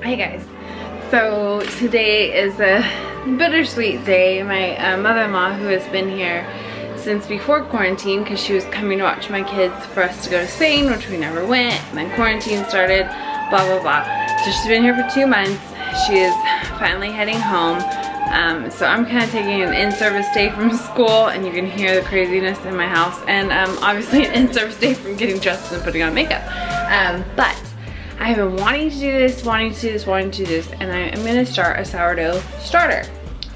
Hey guys, so today is a bittersweet day. My mother-in-law, who has been here since before quarantine because she was coming to watch my kids for us to go to Spain, which we never went, and then quarantine started, blah blah blah. So she's been here for 2 months. She is finally heading home. So I'm kind of taking an in-service day from school, and you can hear the craziness in my house, and obviously an in-service day from getting dressed and putting on makeup. But I have been wanting to do this, and I am gonna start a sourdough starter.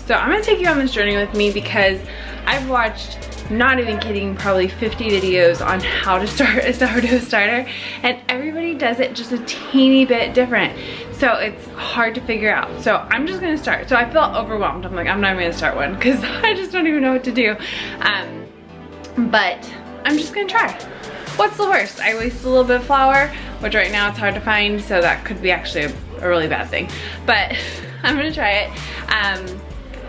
So I'm gonna take you on this journey with me because I've watched, not even kidding, probably 50 videos on how to start a sourdough starter, and everybody does it just a teeny bit different. So it's hard to figure out. So I'm just gonna start. So I felt overwhelmed. I'm like, I'm not even gonna start one because I just don't even know what to do. But I'm just gonna try. What's the worst? I waste a little bit of flour, which right now it's hard to find, so that could be actually a really bad thing. But I'm gonna try it.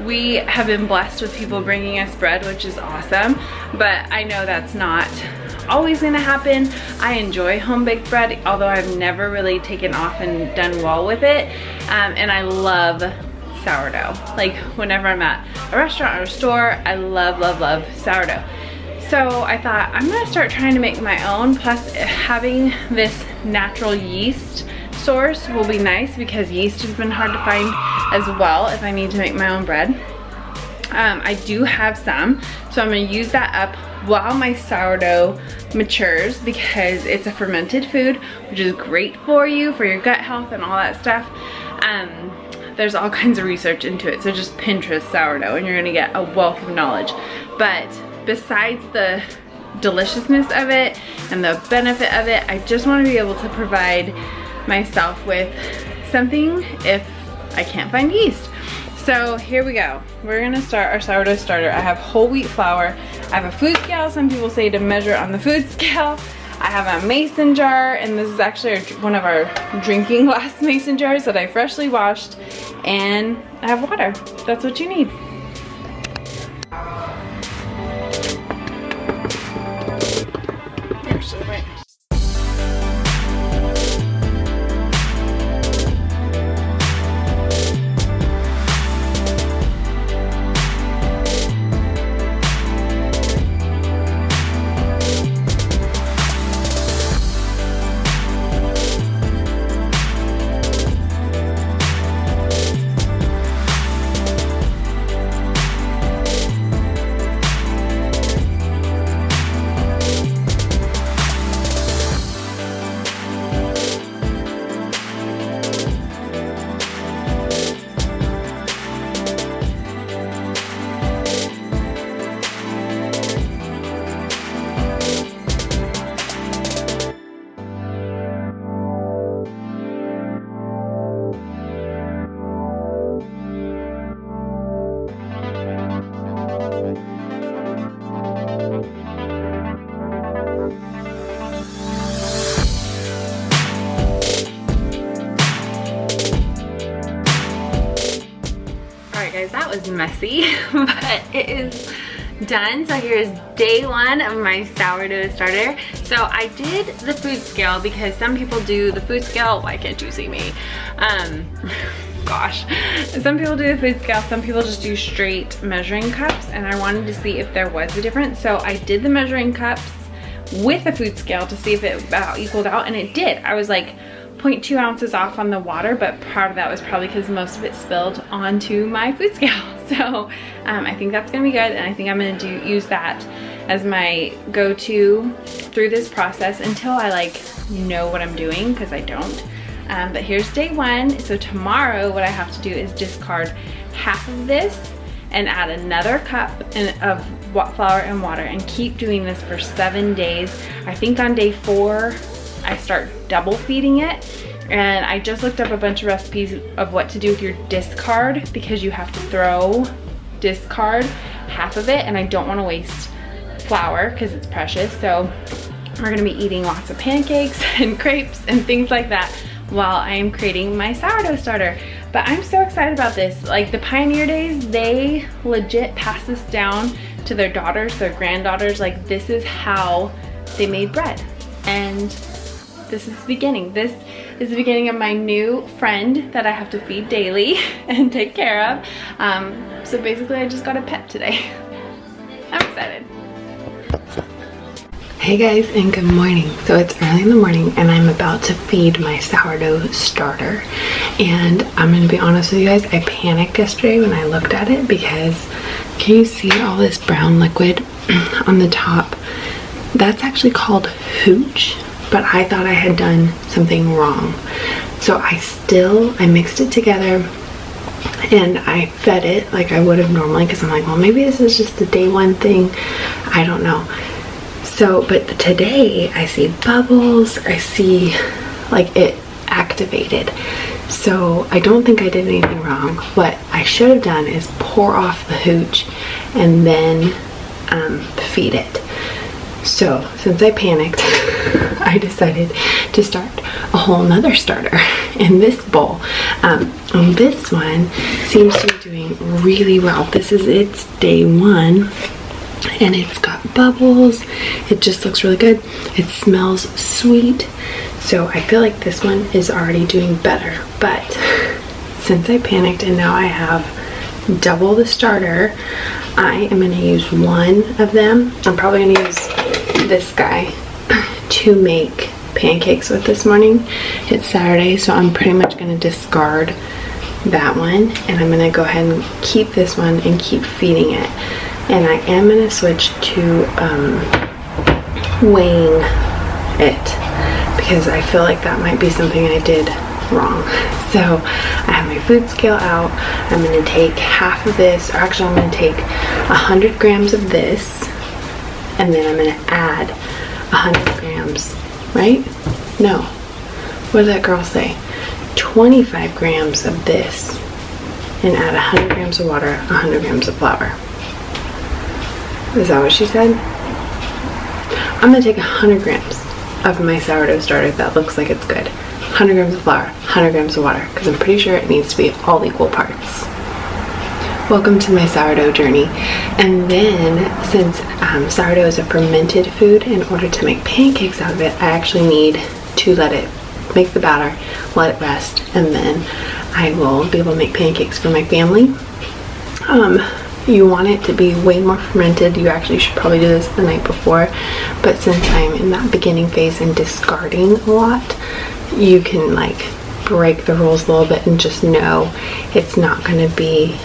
We have been blessed with people bringing us bread, which is awesome, but I know that's not always gonna happen. I enjoy home-baked bread, although I've never really taken off and done well with it. And I love sourdough. Like whenever I'm at a restaurant or a store, I love, love, love sourdough. So I thought I'm gonna start trying to make my own, plus having this natural yeast source will be nice because yeast has been hard to find as well if I need to make my own bread. I do have some, so I'm gonna use that up while my sourdough matures because it's a fermented food, which is great for you, for your gut health and all that stuff. There's all kinds of research into it, so just Pinterest sourdough and you're gonna get a wealth of knowledge. But besides the deliciousness of it and the benefit of it, I just want to be able to provide myself with something if I can't find yeast. So here we go. We're gonna start our sourdough starter. I have whole wheat flour. I have a food scale. Some people say to measure on the food scale. I have a mason jar, and this is actually one of our drinking glass mason jars that I freshly washed, and I have water. That's what you need. That was messy, but it is done. So here's day 1 of my sourdough starter. So I did the food scale because some people do the food scale. Why can't you see me? Gosh. Some people do the food scale, some people just do straight measuring cups, and I wanted to see if there was a difference. So I did the measuring cups with the food scale to see if it about equaled out, and it did. I was like 0.2 ounces off on the water, but part of that was probably because most of it spilled onto my food scale. So I think that's gonna be good, and I think I'm gonna use that as my go-to through this process until I like know what I'm doing, because I don't. But here's day 1. So tomorrow what I have to do is discard half of this and add another cup of flour and water and keep doing this for 7 days. I think on day 4 I start double feeding it, and I just looked up a bunch of recipes of what to do with your discard, because you have to discard half of it, and I don't want to waste flour because it's precious. So we're gonna be eating lots of pancakes and crepes and things like that while I am creating my sourdough starter. But I'm so excited about this. Like the Pioneer Days, they legit pass this down to their daughters, their granddaughters. Like this is how they made bread. And this is the beginning. This is the beginning of my new friend that I have to feed daily and take care of. So basically I just got a pet today. I'm excited. Hey guys, and good morning. So it's early in the morning and I'm about to feed my sourdough starter. And I'm gonna be honest with you guys, I panicked yesterday when I looked at it because can you see all this brown liquid on the top? That's actually called hooch, but I thought I had done something wrong. So I mixed it together and I fed it like I would have normally because I'm like, well, maybe this is just a day one thing. I don't know. So, but today I see bubbles, I see like it activated. So I don't think I did anything wrong. What I should have done is pour off the hooch and then feed it. So since I panicked, I decided to start a whole nother starter in this bowl. And this one seems to be doing really well. This is its day one. And it's got bubbles. It just looks really good. It smells sweet. So I feel like this one is already doing better. But since I panicked and now I have double the starter, I am going to use one of them. I'm probably going to use this guy to make pancakes with this morning. It's Saturday, so I'm pretty much going to discard that one. And I'm going to go ahead and keep this one and keep feeding it. And I am going to switch to weighing it because I feel like that might be something I did wrong. So I have my food scale out. I'm going to take half of this, or actually I'm going to take 100 grams of this, and then I'm going to add 100 grams, right? No. What did that girl say? 25 grams of this, and add 100 grams of water, 100 grams of flour. Is that what she said? I'm gonna take 100 grams of my sourdough starter that looks like it's good. 100 grams of flour, 100 grams of water, because I'm pretty sure it needs to be all equal parts. Welcome to my sourdough journey. And then, since sourdough is a fermented food, in order to make pancakes out of it, I actually need to let it make the batter, let it rest, and then I will be able to make pancakes for my family. You want it to be way more fermented. You actually should probably do this the night before, but since I'm in that beginning phase and discarding a lot, you can like break the rules a little bit and just know it's not going to be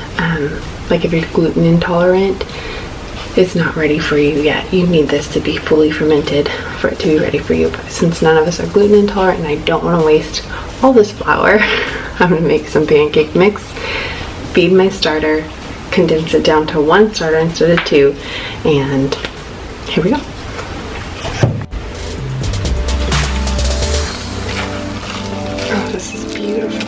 like if you're gluten intolerant, it's not ready for you yet. You need this to be fully fermented for it to be ready for you. But since none of us are gluten intolerant and I don't want to waste all this flour, I'm going to make some pancake mix, feed my starter, condense it down to one starter instead of two, and here we go. Oh, this is beautiful.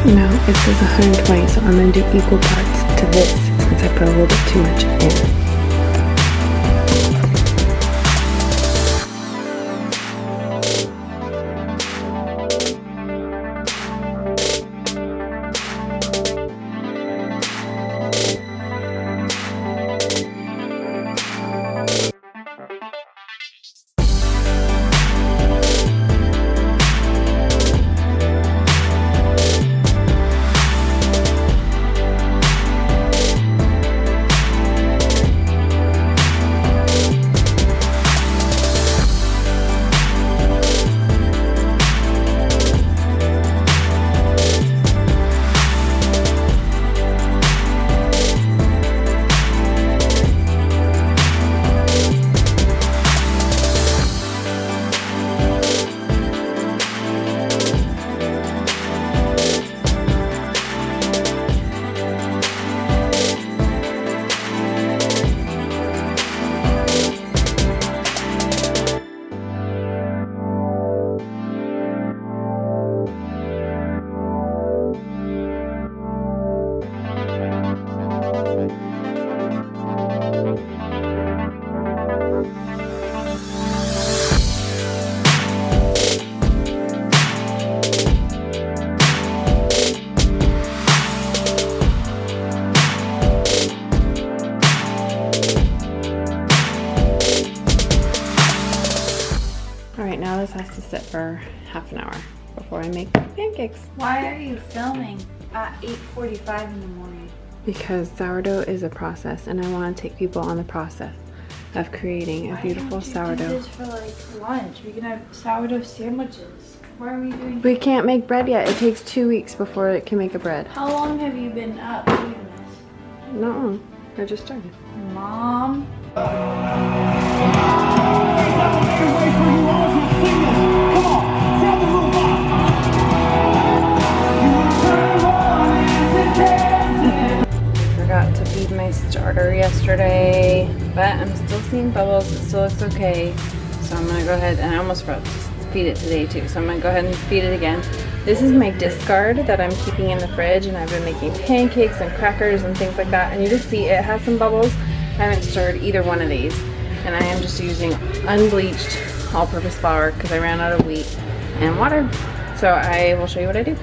No, it says 120, so I'm going to do equal parts to this since I put a little bit too much in. right now this has to sit for half an hour before I make pancakes. Why are you filming at 8:45 in the morning? Because sourdough is a process, and I want to take people on the process of creating a beautiful sourdough. Do this for like lunch. We can have sourdough sandwiches. Why are we doing? We can't make bread yet. It takes 2 weeks before it can make a bread. How long have you been up doing this? No, I just started. Mom. Forgot to feed my starter yesterday, but I'm still seeing bubbles. It still looks okay. So I'm gonna go ahead, and I almost forgot to feed it today too. So I'm gonna go ahead and feed it again. This is my discard that I'm keeping in the fridge, and I've been making pancakes and crackers and things like that. And you just see it has some bubbles. I haven't stirred either one of these, and I am just using unbleached all-purpose flour because I ran out of wheat and water. So I will show you what I do.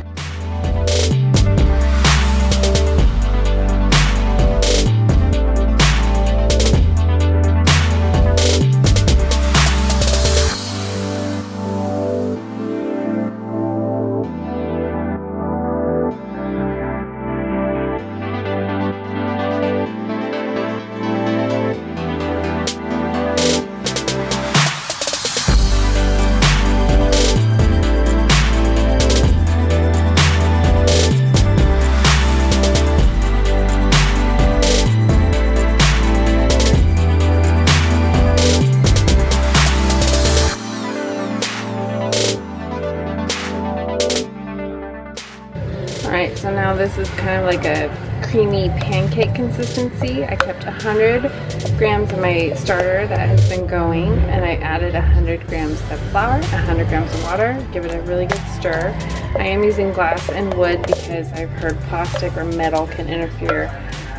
Alright, so now this is kind of like a creamy pancake consistency. I kept 100 grams of my starter that has been going, and I added 100 grams of flour, 100 grams of water, give it a really good stir. I am using glass and wood because I've heard plastic or metal can interfere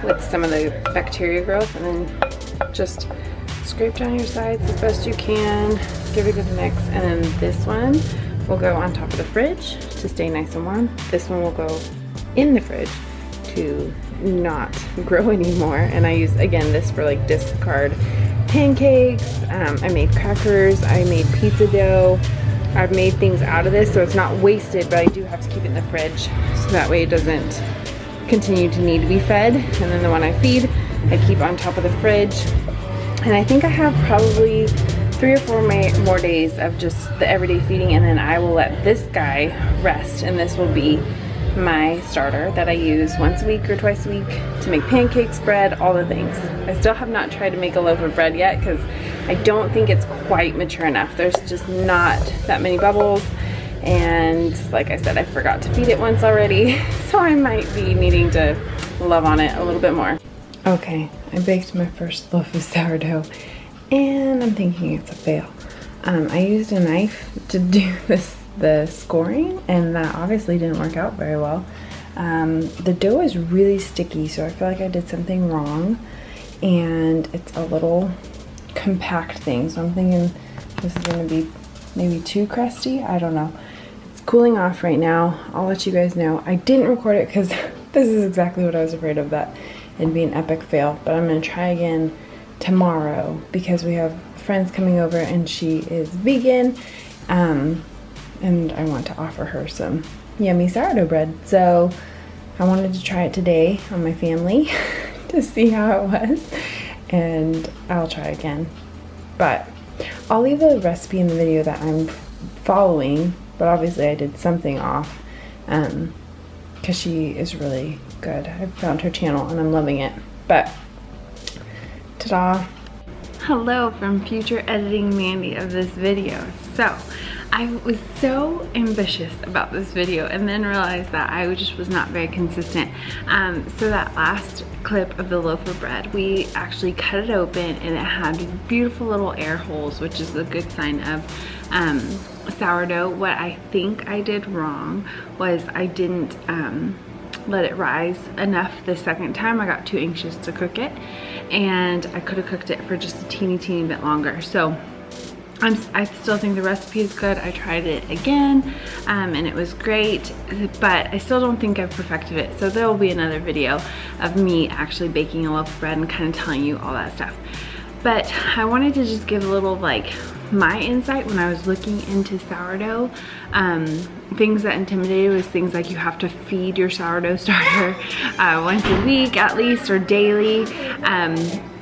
with some of the bacteria growth, and then just scrape down your sides as best you can, give it a good mix, and then this one will go on top of the fridge to stay nice and warm. This one will go in the fridge to not grow anymore. And I use, again, this for like discard pancakes. I made crackers, I made pizza dough. I've made things out of this so it's not wasted, but I do have to keep it in the fridge so that way it doesn't continue to need to be fed. And then the one I feed, I keep on top of the fridge. And I think I have probably 3 or 4 more days of just the everyday feeding, and then I will let this guy rest, and this will be my starter that I use once a week or twice a week to make pancakes, bread, all the things. I still have not tried to make a loaf of bread yet because I don't think it's quite mature enough. There's just not that many bubbles, and like I said, I forgot to feed it once already, so I might be needing to love on it a little bit more. Okay, I baked my first loaf of sourdough, and I'm thinking it's a fail. I used a knife to do the scoring, and that obviously didn't work out very well. The dough is really sticky, so I feel like I did something wrong, and it's a little compact thing, so I'm thinking this is going to be maybe too crusty. I don't know. It's cooling off right now. I'll let you guys know. I didn't record it because this is exactly what I was afraid of, that it'd be an epic fail, but I'm going to try again tomorrow because we have friends coming over and she is vegan, and I want to offer her some yummy sourdough bread. So I wanted to try it today on my family to see how it was, and I'll try again. But I'll leave the recipe in the video that I'm following, but obviously I did something off because she is really good. I found her channel and I'm loving it. But ta-da! Hello from future editing Mandy of this video. So I was so ambitious about this video and then realized that I just was not very consistent. So that last clip of the loaf of bread, we actually cut it open and it had beautiful little air holes, which is a good sign of sourdough. What I think I did wrong was I didn't let it rise enough the second time. I got too anxious to cook it, and I could have cooked it for just a teeny bit longer. So I still think the recipe is good. I tried it again and it was great, but I still don't think I've perfected it. So there will be another video of me actually baking a loaf of bread and kind of telling you all that stuff. But I wanted to just give a little like my insight when I was looking into sourdough, things that intimidated was things like you have to feed your sourdough starter once a week at least, or daily.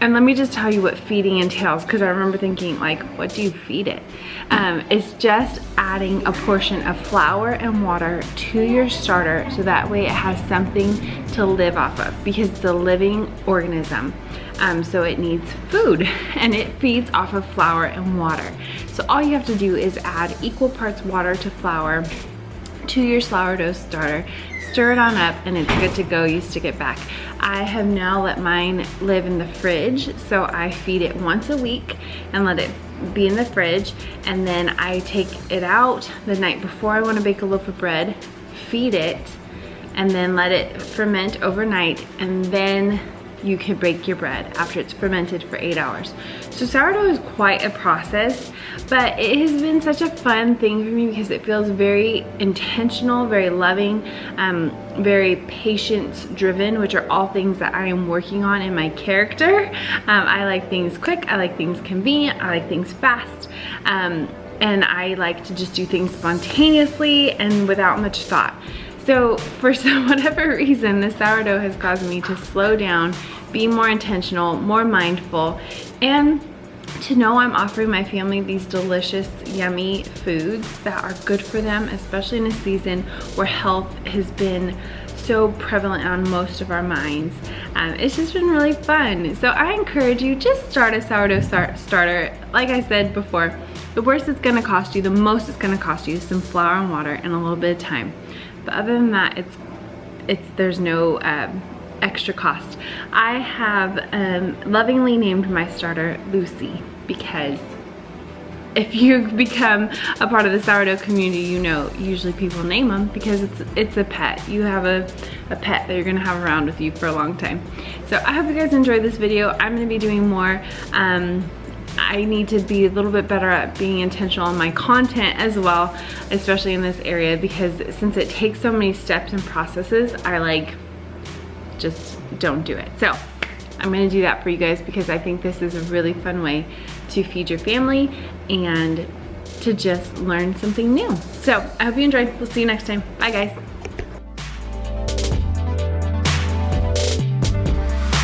And let me just tell you what feeding entails, because I remember thinking, like, what do you feed it? It's just adding a portion of flour and water to your starter, so that way it has something to live off of, because it's a living organism. So it needs food, and it feeds off of flour and water. So all you have to do is add equal parts water to flour to your sourdough starter, stir it on up, and it's good to go. You stick it back. I have now let mine live in the fridge, so I feed it once a week and let it be in the fridge, and then I take it out the night before I want to bake a loaf of bread, feed it, and then let it ferment overnight, and then you can bake your bread after it's fermented for 8 hours. So sourdough is quite a process, but it has been such a fun thing for me because it feels very intentional, very loving, very patience driven, which are all things that I am working on in my character. I like things quick, I like things convenient, I like things fast, and I like to just do things spontaneously and without much thought. So for whatever reason, the sourdough has caused me to slow down, be more intentional, more mindful, and to know I'm offering my family these delicious, yummy foods that are good for them, especially in a season where health has been so prevalent on most of our minds. It's just been really fun. So I encourage you, just start a sourdough starter. Like I said before, the worst it's gonna cost you, the most it's gonna cost you is some flour and water and a little bit of time. But other than that, there's no extra cost. I have lovingly named my starter Lucy, because if you become a part of the sourdough community, you know usually people name them because it's a pet. You have a pet that you're gonna have around with you for a long time. So I hope you guys enjoyed this video. I'm gonna be doing more. I need to be a little bit better at being intentional on my content as well, especially in this area, because since it takes so many steps and processes, I just don't do it. So I'm gonna do that for you guys because I think this is a really fun way to feed your family and to just learn something new. So I hope you enjoyed. We'll see you next time. Bye guys.